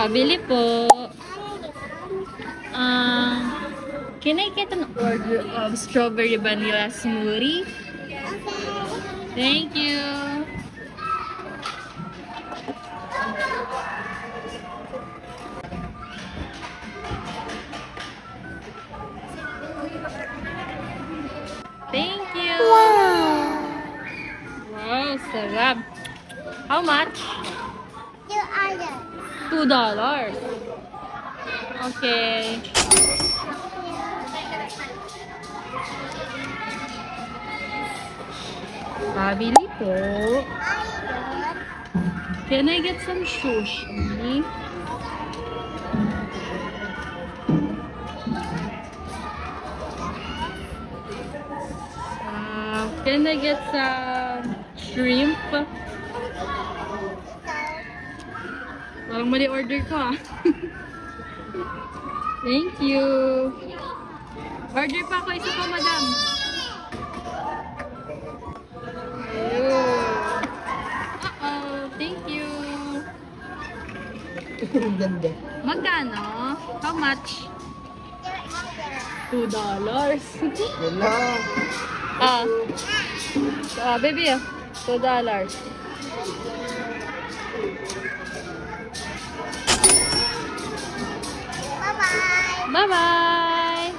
Pabili po. Can I get an order of strawberry vanilla smoothie? Thank you. Thank you. Wow, sarap. How much? $2. Okay. Pabili po. Can I get some sushi? Can I get some shrimp? Parang mali order ko ah. Thank you. Order pa ako. Isa pa, madam. Uh-oh. Thank you. Magkano? How much? $2. Baby, $2. Bye-bye!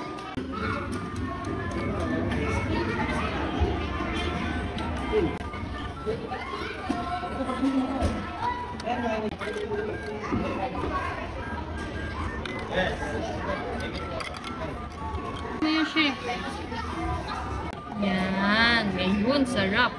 Ano yung shrimp? Yan, ngayon, sarap.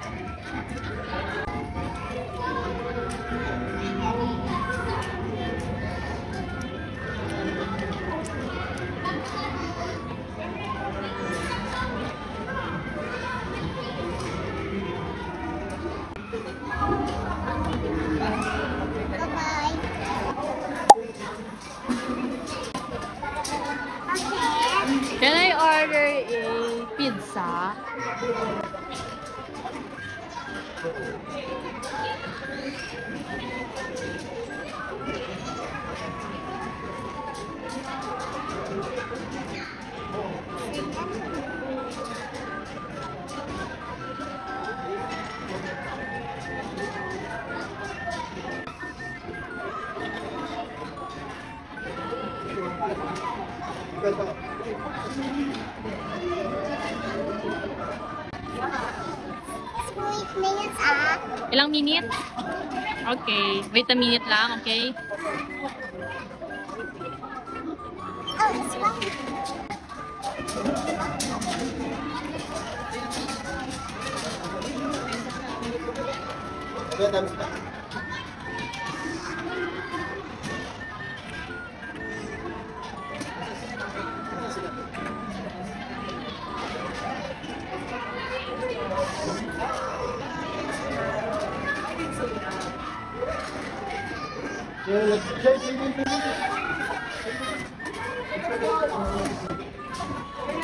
Can I order a pizza? Ilang minute? Okay. Wait a minute lang, okay? Oh, it's fine.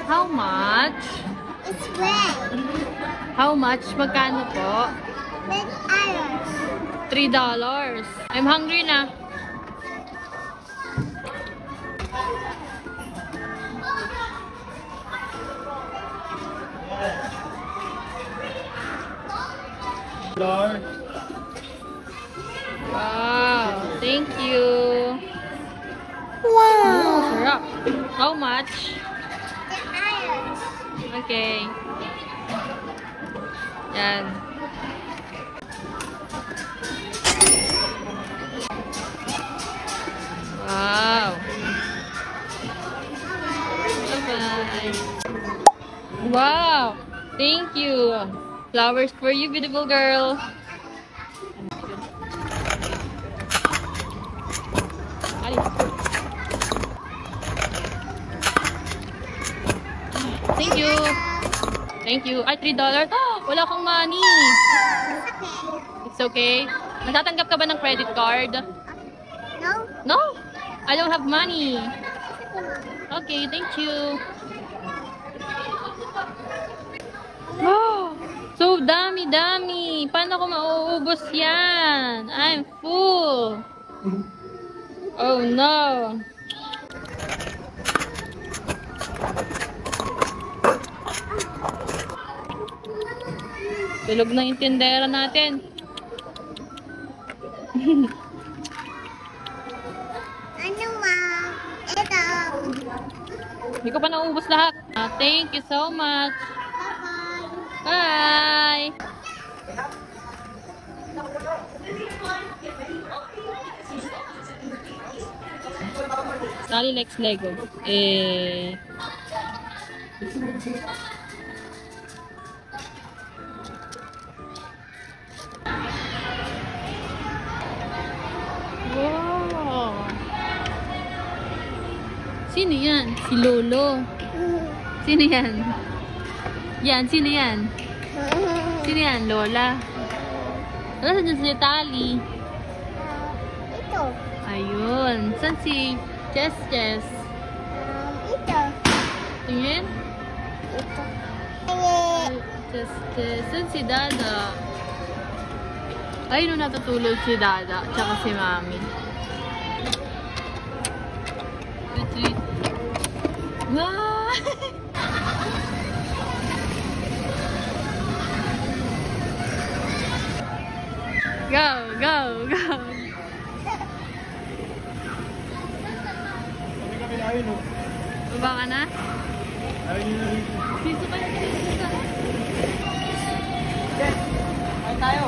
How much? It's red. How much? Magkano po? Red iron. $3. I'm hungry na. Wow, thank you. Wow. Sarap. How much? The iron. Okay. Yan. Wow. Bye-bye. Wow. Thank you. Flowers for you, beautiful girl. Thank you. Thank you. Ay, $3. Oh, wala kang money. It's okay. Natatanggap ka ba ng credit card? No? No? I don't have money. Okay, thank you. Oh, so dami-dami. Paano ko mauubos yan? I'm full. Oh no! Tulog na yung tindera natin. Ano ma? Ito. Hindi ko pa nauubos lahat. Thank you so much. Bye-bye. Bye! Sally likes Lego. Wow! Sino yan? Si Lolo. Sino yan? Yan, sino yan? Sino yan? Lola. Ano saan si Tali? Ito. Ayun. Saan si Jess? Ito. Tingin? Ito. Jess. Saan si Dada? Ay, no, natutulog si Dada. Tsaka si Mami. Sweet. Wow! Go! Baba ka na? Dito ka na. Tayo tayo.